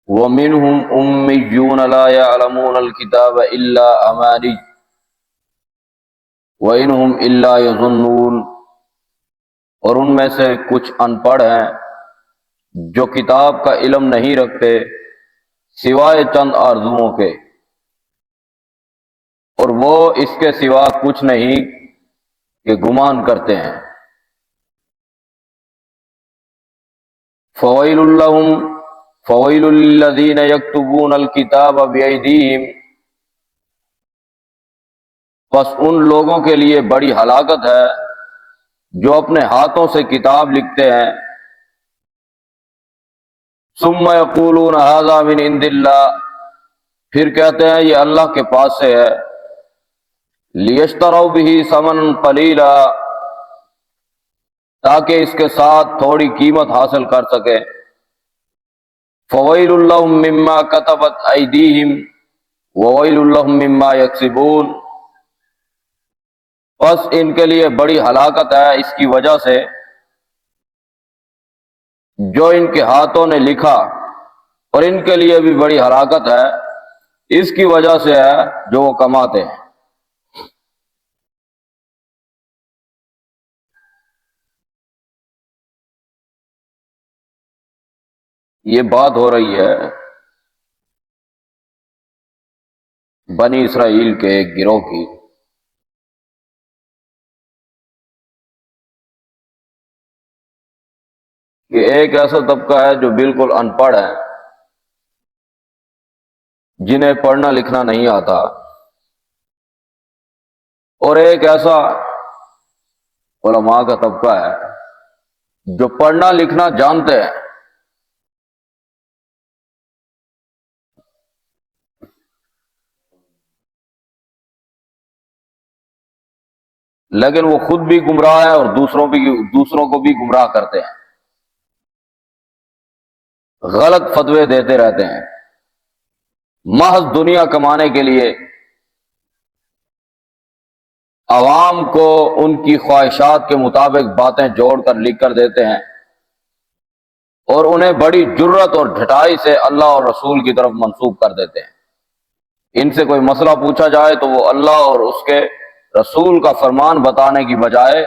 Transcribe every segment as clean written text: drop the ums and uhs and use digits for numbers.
وَمِنْهُمْ أُمِّيُّونَ لَا يَعْلَمُونَ الْكِتَابَ إِلَّا أَمَانِيَّ وَإِنْ هُمْ إِلَّا يَظُنُّونَ، اور ان میں سے کچھ ان پڑھ ہیں جو کتاب کا علم نہیں رکھتے سوائے چند آرزوؤں کے، اور وہ اس کے سوا کچھ نہیں کہ گمان کرتے ہیں۔ فَوَيْلٌ لِّلَّذِينَ يَكْتُبُونَ الْكِتَابَ بِأَيْدِيهِمْ، پس ان لوگوں کے لیے بڑی ہلاکت ہے جو اپنے ہاتھوں سے کتاب لکھتے ہیں، ثم یقولون ھذا من عند اللہ، پھر کہتے ہیں یہ اللہ کے پاس سے ہے، لیشتروا بہ ثمنا قلیلا، تاکہ اس کے ساتھ تھوڑی قیمت حاصل کر سکے۔ فویل لہم مما کتبت ایدیہم وویل لہم مما یکسبون، پس ان کے لیے بڑی ہلاکت ہے اس کی وجہ سے جو ان کے ہاتھوں نے لکھا، اور ان کے لیے بھی بڑی ہلاکت ہے اس کی وجہ سے ہے جو وہ کماتے ہیں۔ یہ بات ہو رہی ہے بنی اسرائیل کے ایک گروہ کی، کہ ایک ایسا طبقہ ہے جو بالکل ان پڑھ ہے، جنہیں پڑھنا لکھنا نہیں آتا، اور ایک ایسا علماء کا طبقہ ہے جو پڑھنا لکھنا جانتے ہیں، لیکن وہ خود بھی گمراہ ہے اور دوسروں کو بھی گمراہ کرتے ہیں، غلط فتوے دیتے رہتے ہیں، محض دنیا کمانے کے لیے عوام کو ان کی خواہشات کے مطابق باتیں جوڑ کر لکھ کر دیتے ہیں، اور انہیں بڑی جرت اور ڈھٹائی سے اللہ اور رسول کی طرف منسوب کر دیتے ہیں۔ ان سے کوئی مسئلہ پوچھا جائے تو وہ اللہ اور اس کے رسول کا فرمان بتانے کی بجائے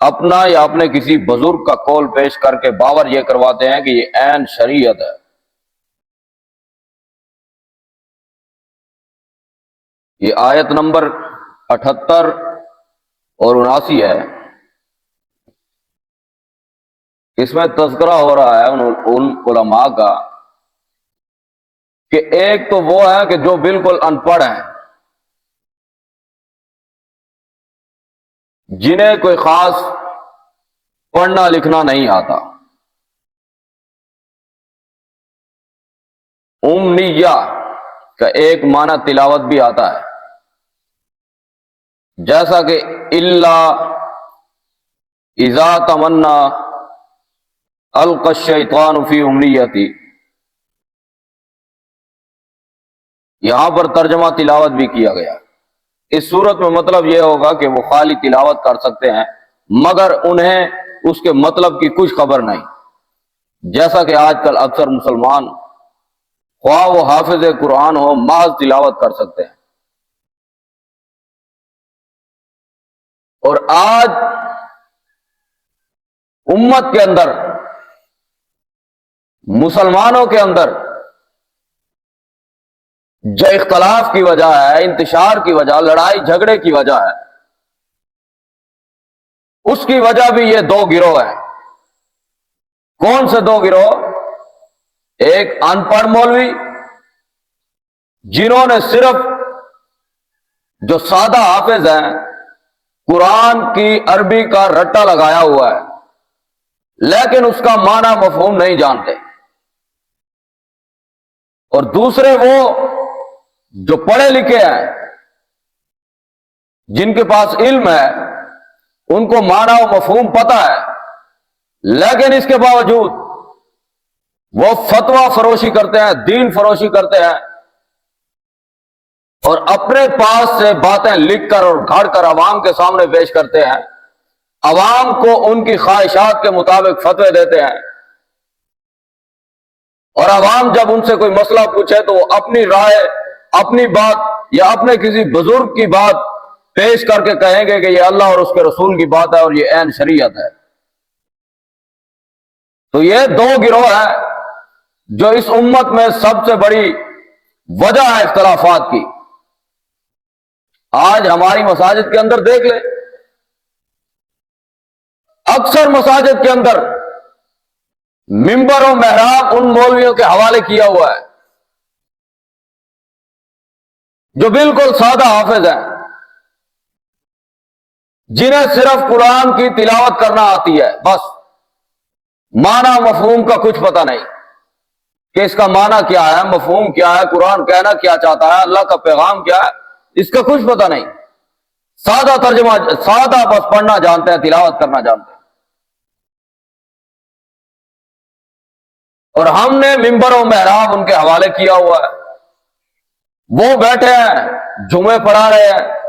اپنا یا اپنے کسی بزرگ کا قول پیش کر کے باور یہ کرواتے ہیں کہ یہ عین شریعت ہے۔ یہ آیت نمبر 78 اور 79 ہے، اس میں تذکرہ ہو رہا ہے ان علماء کا کہ ایک تو وہ ہے کہ جو بالکل ان پڑھ ہیں، جنہیں کوئی خاص پڑھنا لکھنا نہیں آتا، امیہ کا ایک معنی تلاوت بھی آتا ہے، جیسا کہ الا اذا تمنا القى الشیطان فی امنیتی، یہاں پر ترجمہ تلاوت بھی کیا گیا۔ اس صورت میں مطلب یہ ہوگا کہ وہ خالی تلاوت کر سکتے ہیں مگر انہیں اس کے مطلب کی کچھ خبر نہیں، جیسا کہ آج کل اکثر مسلمان خواہ وہ حافظ قرآن ہو محض تلاوت کر سکتے ہیں۔ اور آج امت کے اندر، مسلمانوں کے اندر جو اختلاف کی وجہ ہے، انتشار کی وجہ، لڑائی جھگڑے کی وجہ ہے، اس کی وجہ بھی یہ دو گروہ ہیں۔ کون سے دو گروہ؟ ایک ان پڑھ مولوی جنہوں نے صرف جو سادہ حافظ ہیں قرآن کی عربی کا رٹا لگایا ہوا ہے لیکن اس کا معنی مفہوم نہیں جانتے، اور دوسرے وہ جو پڑھے لکھے ہیں جن کے پاس علم ہے، ان کو معنی و مفہوم پتہ ہے، لیکن اس کے باوجود وہ فتویٰ فروشی کرتے ہیں، دین فروشی کرتے ہیں، اور اپنے پاس سے باتیں لکھ کر اور گھڑ کر عوام کے سامنے پیش کرتے ہیں، عوام کو ان کی خواہشات کے مطابق فتوے دیتے ہیں۔ اور عوام جب ان سے کوئی مسئلہ پوچھے تو وہ اپنی رائے، اپنی بات یا اپنے کسی بزرگ کی بات پیش کر کے کہیں گے کہ یہ اللہ اور اس کے رسول کی بات ہے اور یہ عین شریعت ہے۔ تو یہ دو گروہ ہیں جو اس امت میں سب سے بڑی وجہ ہے اختلافات کی۔ آج ہماری مساجد کے اندر دیکھ لیں، اکثر مساجد کے اندر ممبر و محراب ان مولویوں کے حوالے کیا ہوا ہے جو بالکل سادہ حافظ ہیں، جنہیں صرف قرآن کی تلاوت کرنا آتی ہے، بس معنی مفہوم کا کچھ پتہ نہیں کہ اس کا معنی کیا ہے، مفہوم کیا ہے، قرآن کہنا کیا چاہتا ہے، اللہ کا پیغام کیا ہے، اس کا کچھ پتہ نہیں۔ سادہ ترجمہ، سادہ بس پڑھنا جانتے ہیں، تلاوت کرنا جانتے ہیں۔ اور ہم نے ممبر و محراب ان کے حوالے کیا ہوا ہے، وہ بیٹھے ہیں، جمعے پڑھا رہے ہیں،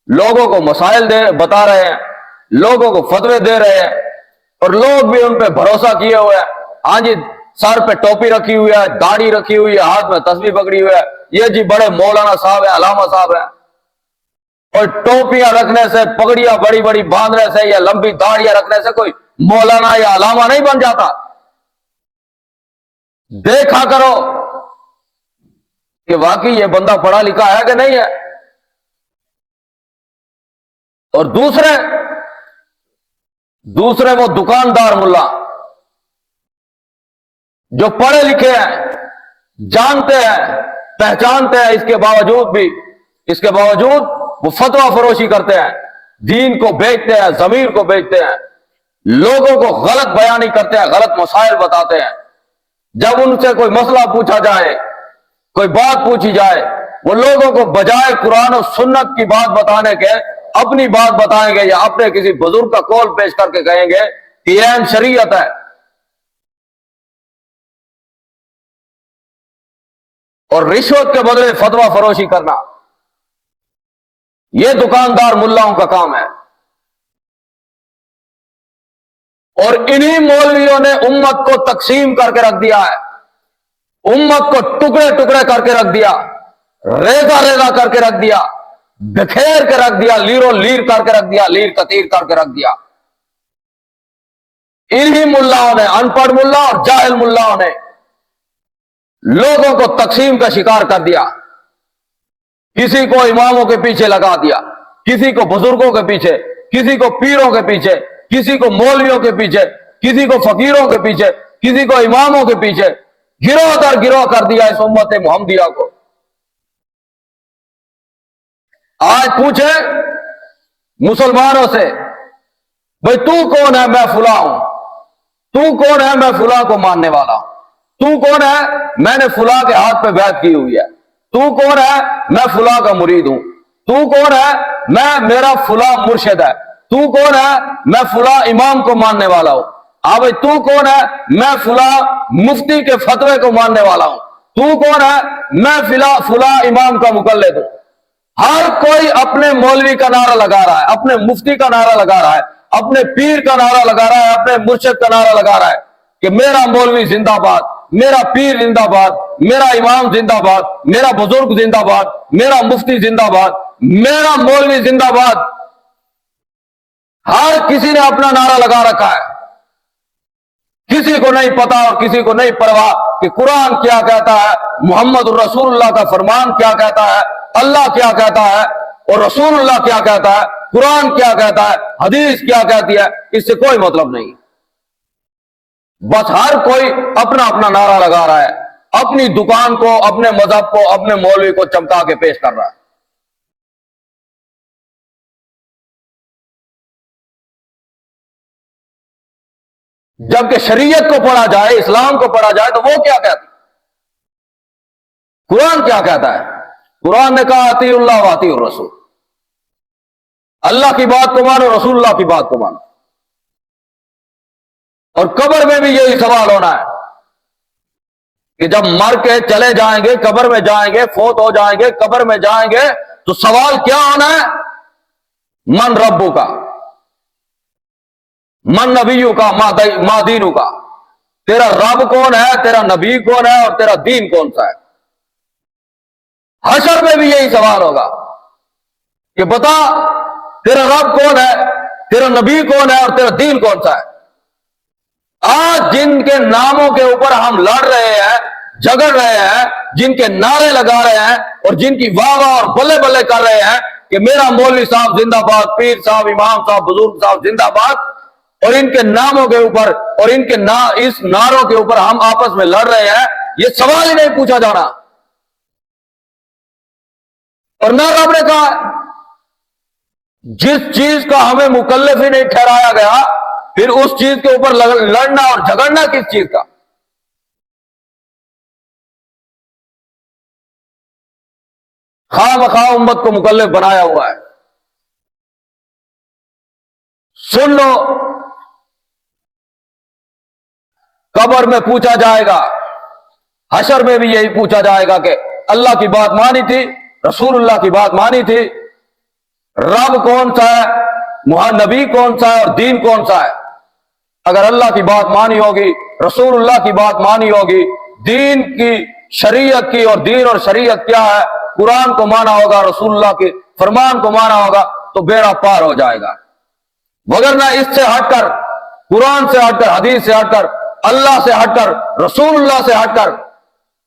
لوگوں کو مسائل بتا رہے ہیں، لوگوں کو فتوے دے رہے ہیں، اور لوگ بھی ان پہ بھروسہ کیے ہوئے ہیں۔ ہاں جی، سر پہ ٹوپی رکھی ہوئی ہے، داڑھی رکھی ہوئی ہے، ہاتھ میں تسبیح پکڑی ہوئی ہے، یہ جی بڑے مولانا صاحب ہیں، علامہ صاحب ہیں۔ اور ٹوپیاں رکھنے سے، پگڑیاں بڑی بڑی باندھنے سے یا لمبی داڑیاں رکھنے سے کوئی مولانا یا علامہ نہیں بن جاتا۔ دیکھا کرو کہ واقعی یہ بندہ پڑھا لکھا ہے کہ نہیں ہے۔ اور دوسرے وہ دکاندار ملا جو پڑھے لکھے ہیں، جانتے ہیں، پہچانتے ہیں، اس کے باوجود وہ فتویٰ فروشی کرتے ہیں، دین کو بیچتے ہیں، ضمیر کو بیچتے ہیں، لوگوں کو غلط بیانی کرتے ہیں، غلط مسائل بتاتے ہیں۔ جب ان سے کوئی مسئلہ پوچھا جائے، کوئی بات پوچھی جائے، وہ لوگوں کو بجائے قرآن و سنت کی بات بتانے کے اپنی بات بتائیں گے یا اپنے کسی بزرگ کا قول پیش کر کے کہیں گے کہ یہ عین شریعت ہے۔ اور رشوت کے بدلے فتویٰ فروشی کرنا، یہ دکاندار ملاؤں کا کام ہے۔ اور انہی مولویوں نے امت کو تقسیم کر کے رکھ دیا ہے، امت کو ٹکڑے ٹکڑے کر کے رکھ دیا، ریزہ ریزہ کر کے رکھ دیا، بکھیر کے رکھ دیا، لیرو لیر کر کے رکھ دیا، لیر کتیر کر کے رکھ دیا۔ انہی ملاؤں نے، ان پڑھ ملا اور جاہل ملاؤں نے لوگوں کو تقسیم کا شکار کر دیا۔ کسی کو اماموں کے پیچھے لگا دیا، کسی کو بزرگوں کے پیچھے، کسی کو پیروں کے پیچھے، کسی کو مولویوں کے پیچھے، کسی کو فقیروں کے پیچھے، کسی کو اماموں کے پیچھے، گروہ در گروہ کر دیا اس امت محمدیہ کو۔ آج پوچھیں مسلمانوں سے، بھئی تو کون ہے؟ میں فلاں ہوں۔ تو کون ہے؟ میں فلاں کو ماننے والا ہوں۔ تو کون ہے؟ میں نے فلاں کے ہاتھ پہ بیعت کی ہوئی ہے۔ تو کون ہے؟ میں فلاں کا مرید ہوں۔ تو کون ہے؟ میرا فلاں مرشد ہے۔ تو کون ہے؟ میں فلاں امام کو ماننے والا ہوں۔ بھئی تو کون ہے؟ میں فلاں مفتی کے فتوے کو ماننے والا ہوں۔ تو کون ہے؟ میں فلاں امام کا مقلد ہوں۔ ہر کوئی اپنے مولوی کا نعرہ لگا رہا ہے، اپنے مفتی کا نعرہ لگا رہا ہے، اپنے پیر کا نعرہ لگا رہا ہے، اپنے مرشد کا نعرہ لگا رہا ہے کہ میرا مولوی زندہ باد، میرا پیر زندہ باد، میرا امام زندہ باد، میرا بزرگ زندہ باد، میرا مفتی زندہ باد، میرا مولوی زندہ باد۔ ہر کسی نے اپنا نعرہ لگا رکھا ہے، کسی کو نہیں پتا اور کسی کو نہیں پرواہ کہ قرآن کیا کہتا ہے، محمد الرسول اللہ کا فرمان کیا کہتا ہے، اللہ کیا کہتا ہے اور رسول اللہ کیا کہتا ہے، قرآن کیا کہتا ہے، حدیث کیا کہتی ہے، اس سے کوئی مطلب نہیں۔ بس ہر کوئی اپنا اپنا نعرہ لگا رہا ہے، اپنی دکان کو، اپنے مذہب کو، اپنے مولوی کو چمکا کے پیش کر رہا ہے۔ جبکہ شریعت کو پڑھا جائے، اسلام کو پڑھا جائے تو وہ کیا کہتا ہے؟ قرآن کیا کہتا ہے؟ قرآن نے کہا اطیعوا اللہ واطیعوا الرسول، اللہ کی بات کو مانو، رسول اللہ کی بات کو مانو۔ اور قبر میں بھی یہی سوال ہونا ہے کہ جب مر کے چلے جائیں گے، قبر میں جائیں گے، فوت ہو جائیں گے، قبر میں جائیں گے تو سوال کیا ہونا ہے؟ من ربو کا، من نبیو کا، ما دینو کا۔ تیرا رب کون ہے, تیرا نبی کون ہے, اور تیرا دین کون سا ہے. حشر میں بھی یہی سوال ہوگا کہ بتا تیرا رب کون ہے, تیرا نبی کون ہے, اور تیرا دین کون سا ہے. آج جن کے ناموں کے اوپر ہم لڑ رہے ہیں, جھگڑ رہے ہیں, جن کے نعرے لگا رہے ہیں, اور جن کی واہ واہ اور بلے بلے کر رہے ہیں کہ میرا مولوی صاحب زندہ باد, پیر صاحب, امام صاحب, بزرگ صاحب زندہ باد, اور ان کے ناموں کے اوپر اور ان کے اس نعروں کے اوپر ہم آپس میں لڑ رہے ہیں, یہ سوال ہی نہیں پوچھا جانا. اور نہ رب نے کہا جس چیز کا ہمیں مکلف ہی نہیں ٹھہرایا گیا, پھر اس چیز کے اوپر لڑنا اور جھگڑنا کس چیز کا. خواہ مخواہ امت کو مکلف بنایا ہوا ہے. سن لو, قبر میں پوچھا جائے گا, حشر میں بھی یہی پوچھا جائے گا کہ اللہ کی بات مانی تھی, رسول اللہ کی بات مانی تھی, رب کون سا ہے, نبی کون سا ہے, اور دین کون سا ہے. اگر اللہ کی بات مانی ہوگی, رسول اللہ کی بات مانی ہوگی, دین کی شریعت کی, اور دین اور شریعت کیا ہے, قرآن کو مانا ہوگا, رسول اللہ کے فرمان کو مانا ہوگا, تو بیڑا پار ہو جائے گا. وگرنہ اس سے ہٹ کر, قرآن سے ہٹ کر, حدیث سے ہٹ کر, اللہ سے ہٹ کر, رسول اللہ سے ہٹ کر,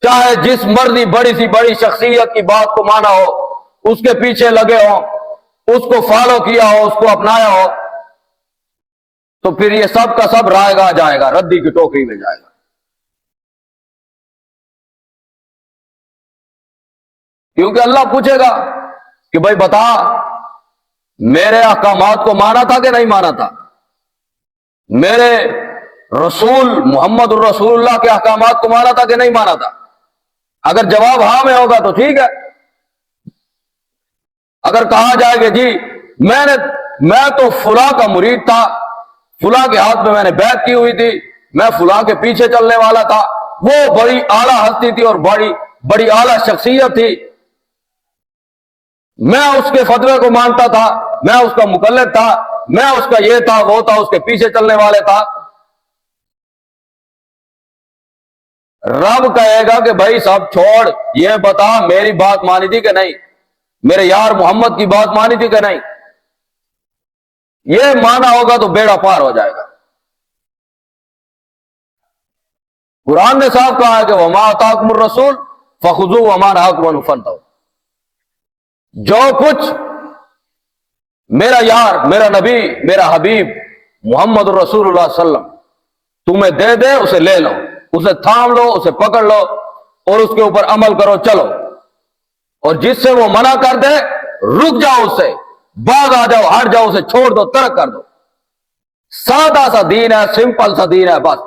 چاہے جس مرضی بڑی سی بڑی شخصیت کی بات کو مانا ہو, اس کے پیچھے لگے ہو, اس کو فالو کیا ہو, اس کو اپنایا ہو, تو پھر یہ سب کا سب رائے گا جائے گا, ردی کی ٹوکری میں جائے گا. کیونکہ اللہ پوچھے گا کہ بھائی بتا, میرے احکامات کو مانا تھا کہ نہیں مانا تھا, میرے رسول محمد الرسول اللہ کے احکامات کو مانا تھا کہ نہیں مانا تھا. اگر جواب ہاں میں ہوگا تو ٹھیک ہے. اگر کہا جائے کہ جی میں تو فلاں کا مرید تھا, فلاں کے ہاتھ میں نے بیعت کی ہوئی تھی, میں فلاں کے پیچھے چلنے والا تھا, وہ بڑی اعلیٰ ہستی تھی اور بڑی اعلیٰ شخصیت تھی, میں اس کے فتوے کو مانتا تھا, میں اس کا مقلد تھا, میں اس کا یہ تھا وہ تھا, اس کے پیچھے چلنے والے تھا. رب کہے گا کہ بھائی سب چھوڑ, یہ بتا میری بات مانی تھی کہ نہیں, میرے یار محمد کی بات مانی تھی کہ نہیں. یہ مانا ہوگا تو بیڑا پار ہو جائے گا. قرآن نے صاحب کہا ہے کہ وما آتاکم الرسول فخذوہ وما نہاکم عنہ فانتہوا. جو کچھ میرا یار, میرا نبی, میرا حبیب محمد الرسول اللہ صلی اللہ علیہ وسلم تمہیں دے دے, اسے لے لو, اسے تھام لو, اسے پکڑ لو, اور اس کے اوپر عمل کرو, چلو. اور جس سے وہ منع کر دے, رک جاؤ, اس سے باز آ جاؤ, ہٹ جاؤ, اسے چھوڑ دو, ترک کر دو. سادہ سا دین ہے, سمپل سا دین ہے, بس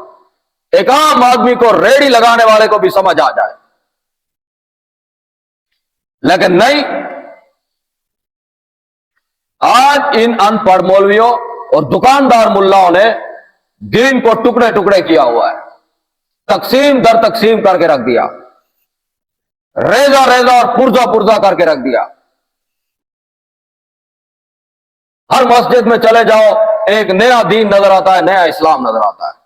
ایک عام آدمی کو, ریڑھی لگانے والے کو بھی سمجھ آ جائے. لیکن نہیں, آج ان ان پڑھ مولویوں اور دکاندار ملاؤں نے دین کو ٹکڑے ٹکڑے کیا ہوا ہے, تقسیم در تقسیم کر کے رکھ دیا, ریزہ ریزہ اور پرزہ پرزہ کر کے رکھ دیا. ہر مسجد میں چلے جاؤ, ایک نیا دین نظر آتا ہے, نیا اسلام نظر آتا ہے.